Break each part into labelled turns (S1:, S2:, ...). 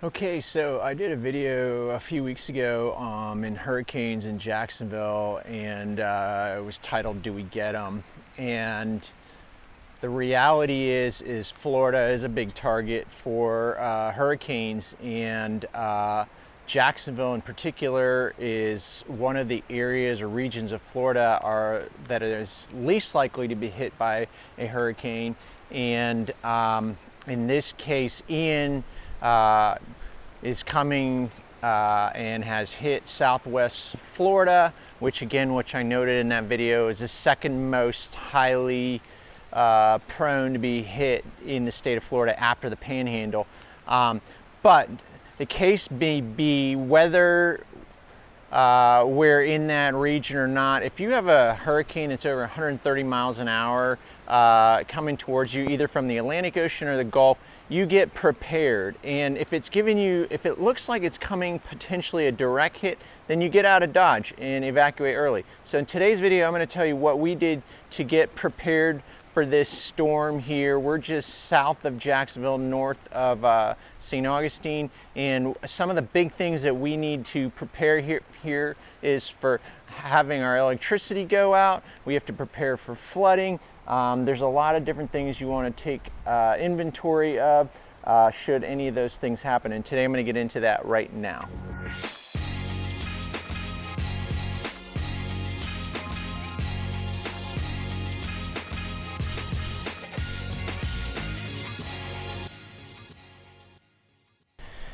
S1: Okay, so I did a video a few weeks ago in hurricanes in Jacksonville, and it was titled "Do We Get 'Em?" And the reality is Florida is a big target for hurricanes, and Jacksonville in particular is one of the areas or regions of Florida that is least likely to be hit by a hurricane. And in this case, Ian is coming and has hit southwest Florida, which I noted in that video is the second most highly prone to be hit in the state of Florida after the Panhandle. But the case may be whether we're in that region or not. If you have a hurricane that's over 130 miles an hour coming towards you, either from the Atlantic Ocean or the Gulf, you get prepared. And if it looks like it's coming potentially a direct hit, then you get out of Dodge and evacuate early. So in today's video, I'm going to tell you what we did to get prepared for this storm here. We're just south of Jacksonville, north of St. Augustine, and some of the big things that we need to prepare here is for having our electricity go out. We have to prepare for flooding. There's a lot of different things you want to take inventory of should any of those things happen, and today I'm going to get into that right now.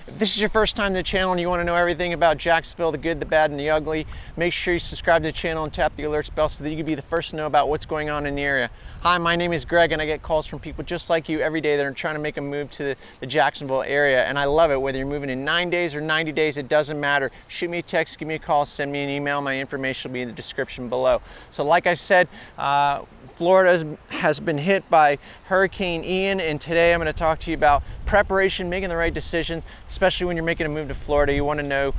S1: If this is your first time to the channel and you want to know everything about Jacksonville, the good, the bad, and the ugly, make sure you subscribe to the channel and tap the alerts bell so that you can be the first to know about what's going on in the area. Hi, my name is Greg, and I get calls from people just like you every day that are trying to make a move to the Jacksonville area, and I love it. Whether you're moving in 9 days or 90 days, it doesn't matter. Shoot me a text, give me a call, send me an email. My information will be in the description below. So like I said, Florida has been hit by Hurricane Ian, and today I'm going to talk to you about preparation, making the right decisions, especially when you're making a move to Florida. You want to know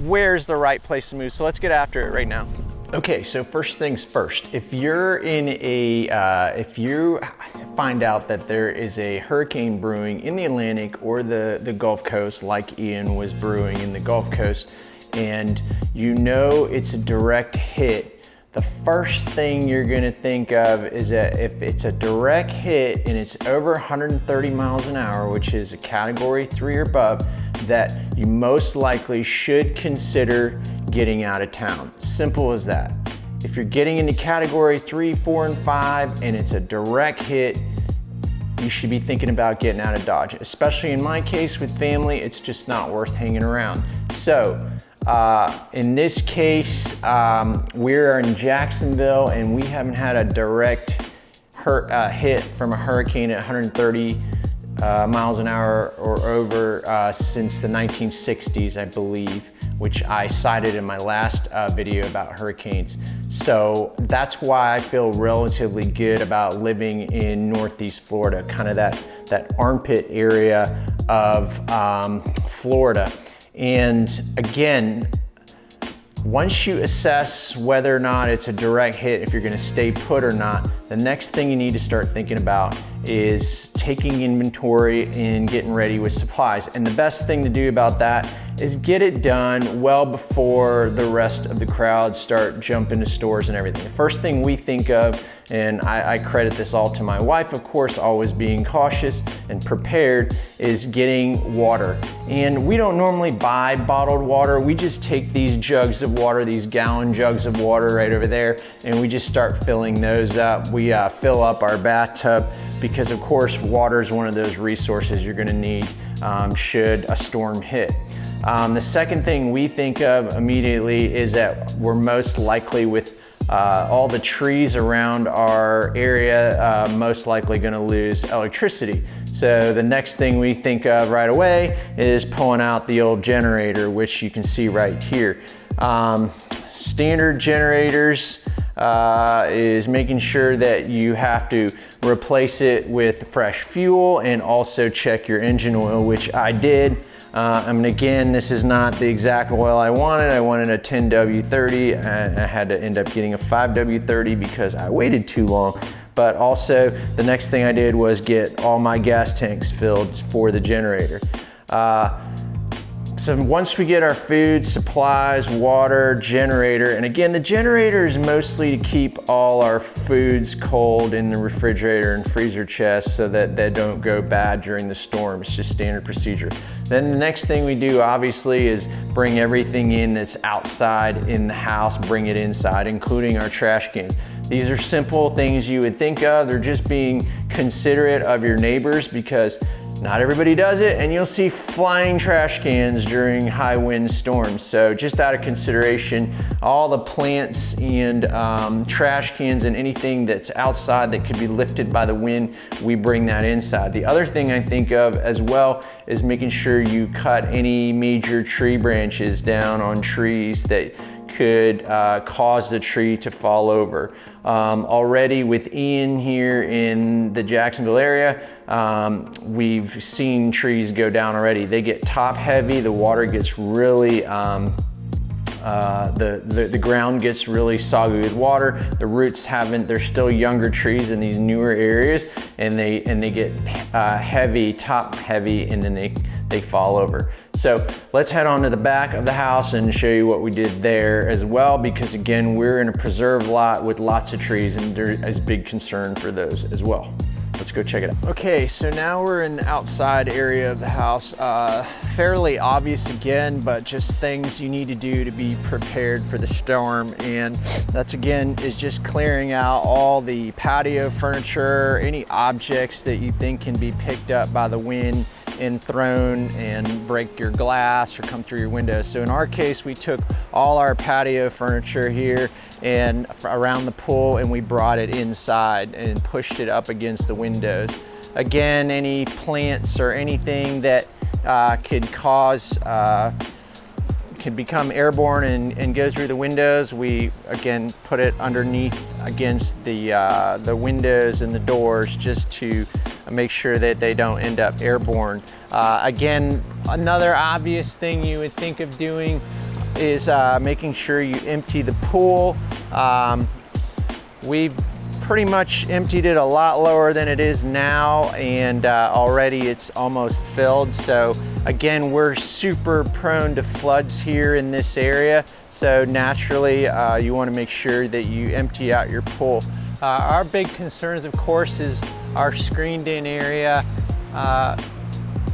S1: where's the right place to move. So let's get after it right now. Okay, so first things first, if you find out that there is a hurricane brewing in the Atlantic or the Gulf Coast, like Ian was brewing in the Gulf Coast, and you know it's a direct hit, the first thing you're gonna think of is that if it's a direct hit and it's over 130 miles an hour, which is a category 3 or above, that you most likely should consider getting out of town. Simple as that. If you're getting into category 3, 4, and 5 and it's a direct hit, you should be thinking about getting out of Dodge. Especially in my case with family, it's just not worth hanging around. So, in this case, we're in Jacksonville and we haven't had a direct hit from a hurricane at 130 miles an hour or over since the 1960s, I believe, which I cited in my last video about hurricanes. So that's why I feel relatively good about living in Northeast Florida, kind of that armpit area of Florida. And again, once you assess whether or not it's a direct hit, if you're gonna stay put or not, the next thing you need to start thinking about is taking inventory and getting ready with supplies. And the best thing to do about that is get it done well before the rest of the crowd start jumping to stores and everything. The first thing we think of, and I credit this all to my wife, of course, always being cautious and prepared, is getting water. And we don't normally buy bottled water. We just take these jugs of water, these gallon jugs of water right over there, and we just start filling those up. We fill up our bathtub because, of course, water is one of those resources you're gonna need should a storm hit. The second thing we think of immediately is that we're most likely, with all the trees around our area, most likely gonna lose electricity. So the next thing we think of right away is pulling out the old generator, which you can see right here. Standard generators is making sure that you have to replace it with fresh fuel and also check your engine oil, which I did. Again, this is not the exact oil I wanted. I wanted a 10W30 and I had to end up getting a 5W30 because I waited too long. But also the next thing I did was get all my gas tanks filled for the generator. So once we get our food, supplies, water, generator, and again, the generator is mostly to keep all our foods cold in the refrigerator and freezer chest so that they don't go bad during the storm. It's just standard procedure. Then the next thing we do, obviously, is bring everything in that's outside in the house, bring it inside, including our trash cans. These are simple things you would think of. They're just being considerate of your neighbors, because not everybody does it, and you'll see flying trash cans during high wind storms. So just out of consideration, all the plants and trash cans and anything that's outside that could be lifted by the wind, we bring that inside. The other thing I think of as well is making sure you cut any major tree branches down on trees that could cause the tree to fall over. Already with Ian here in the Jacksonville area, we've seen trees go down already. They get top heavy, the water gets really, the ground gets really soggy with water. The roots they're still younger trees in these newer areas, and they get heavy, top heavy, and then they fall over. So let's head on to the back of the house and show you what we did there as well, because again, we're in a preserve lot with lots of trees, and there is big concern for those as well. Let's go check it out. Okay, so now we're in the outside area of the house. Fairly obvious again, but just things you need to do to be prepared for the storm. And that's again, is just clearing out all the patio furniture, any objects that you think can be picked up by the wind and thrown and break your glass or come through your windows. So in our case, we took all our patio furniture here and around the pool, and we brought it inside and pushed it up against the windows. Again, any plants or anything that could become airborne and go through the windows, we again put it underneath against the windows and the doors, just to make sure that they don't end up airborne. Again, another obvious thing you would think of doing is making sure you empty the pool. We've pretty much emptied it a lot lower than it is now, and already it's almost filled. So again, we're super prone to floods here in this area. So naturally, you want to make sure that you empty out your pool. Our big concerns, of course, is our screened in area.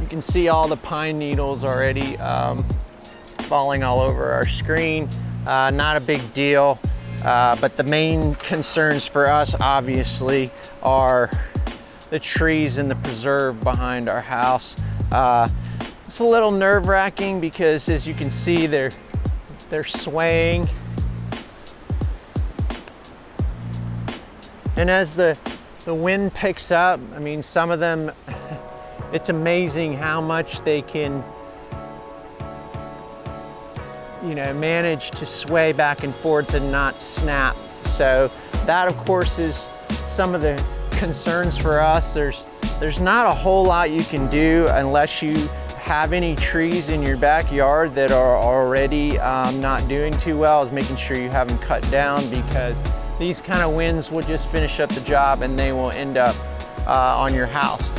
S1: You can see all the pine needles already falling all over our screen. Not a big deal, but the main concerns for us obviously are the trees in the preserve behind our house. It's a little nerve-wracking because, as you can see, they're swaying. And as the wind picks up, I mean, some of them, it's amazing how much they can, manage to sway back and forth and not snap. So that, of course, is some of the concerns for us. There's not a whole lot you can do unless you have any trees in your backyard that are already not doing too well, is making sure you have them cut down, because these kind of winds will just finish up the job and they will end up on your house.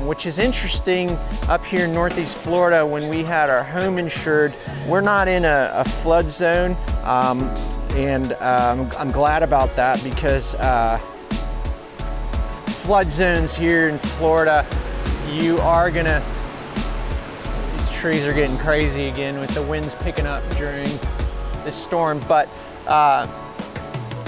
S1: Which is interesting, up here in Northeast Florida, when we had our home insured, we're not in a flood zone, and I'm glad about that, because flood zones here in Florida, these trees are getting crazy again with the winds picking up during this storm. But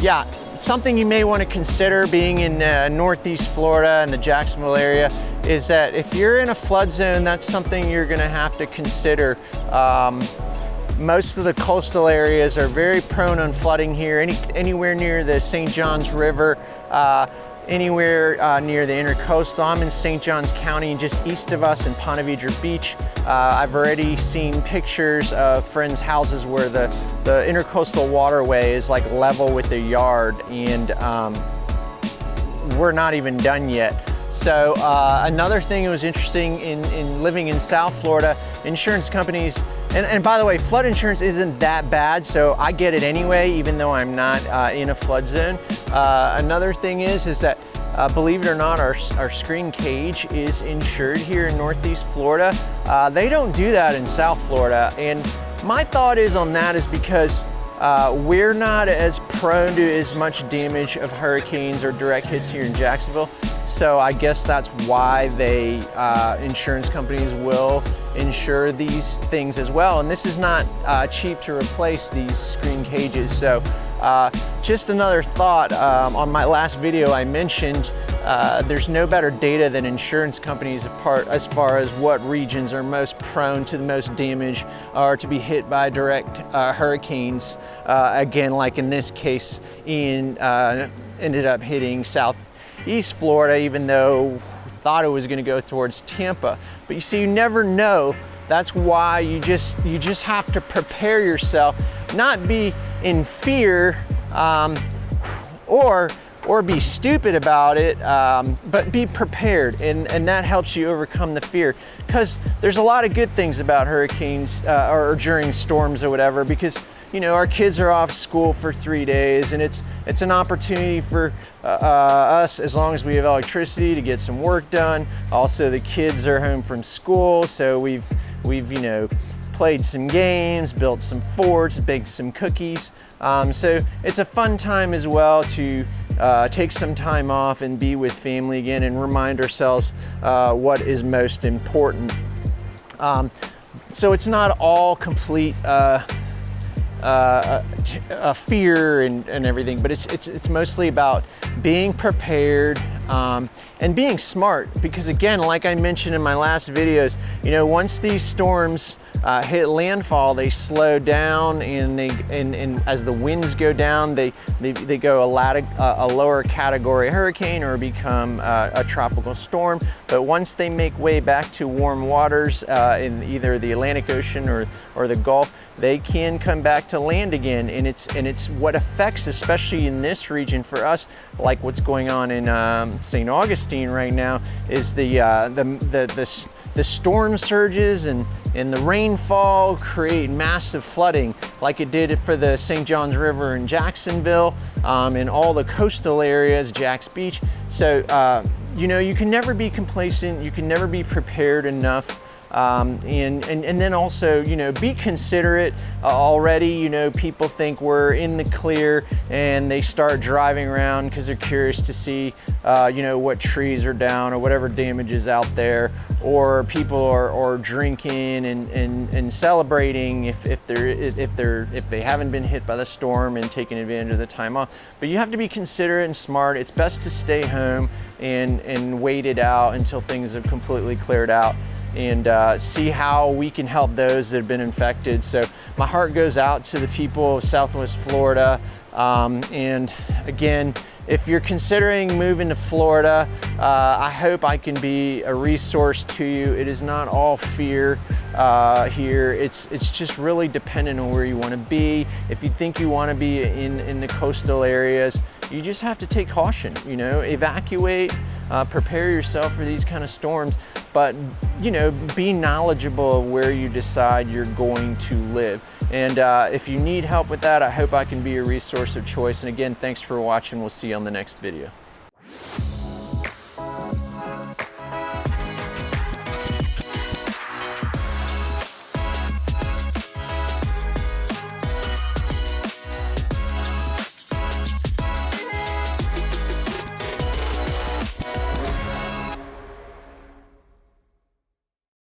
S1: yeah, something you may want to consider being in Northeast Florida and the Jacksonville area is that if you're in a flood zone, that's something you're going to have to consider. Most of the coastal areas are very prone on flooding here. Anywhere near the St. Johns River, anywhere near the Intercoastal. I'm in St. Johns County, and just east of us in Ponte Vedra Beach. I've already seen pictures of friends' houses where the Intercoastal waterway is like level with their yard, and we're not even done yet. So another thing that was interesting in living in South Florida, insurance companies, and by the way, flood insurance isn't that bad, so I get it anyway, even though I'm not in a flood zone. Another thing is that Believe it or not, our screen cage is insured here in Northeast Florida. They don't do that in South Florida, and my thought is on that is because we're not as prone to as much damage of hurricanes or direct hits here in Jacksonville. So I guess that's why they insurance companies will insure these things as well. And this is not cheap to replace these screen cages. So just another thought, on my last video I mentioned there's no better data than insurance companies as far as what regions are most prone to the most damage or to be hit by direct hurricanes. Again, like in this case, Ian ended up hitting Southeast Florida, even though we thought it was going to go towards Tampa. But you see, you never know. That's why you just have to prepare yourself, not be in fear or be stupid about it, but be prepared, and that helps you overcome the fear. Because there's a lot of good things about hurricanes or during storms or whatever, because you know, our kids are off school for 3 days, and it's an opportunity for us, as long as we have electricity, to get some work done. Also, the kids are home from school, so we've you know, played some games, built some forts, baked some cookies. So it's a fun time as well to take some time off and be with family again and remind ourselves what is most important. So it's not all complete fear and everything, but it's mostly about being prepared and being smart, because again, like I mentioned in my last videos, you know, once these storms hit landfall, they slow down, and as the winds go down, they go a lower category hurricane or become a tropical storm. But once they make way back to warm waters in either the Atlantic Ocean or the Gulf, they can come back to land again. And it's what affects, especially in this region for us, like what's going on in St. Augustine right now, is the storm surges and the rainfall create massive flooding, like it did for the St. Johns River in Jacksonville, and all the coastal areas, Jax Beach. So you know, you can never be complacent, you can never be prepared enough. And then also, you know, be considerate. Already, you know, people think we're in the clear and they start driving around because they're curious to see, you know, what trees are down or whatever damage is out there, or people are drinking and celebrating if they haven't been hit by the storm and taking advantage of the time off. But you have to be considerate and smart. It's best to stay home and wait it out until things have completely cleared out, and see how we can help those that have been infected. So my heart goes out to the people of Southwest Florida. And again, if you're considering moving to Florida, I hope I can be a resource to you. It is not all fear here. It's just really dependent on where you want to be. If you think you want to be in the coastal areas, you just have to take caution, you know, evacuate, prepare yourself for these kind of storms, but you know, be knowledgeable of where you decide you're going to live. And if you need help with that, I hope I can be a resource of choice. And again, thanks for watching. We'll see you on the next video.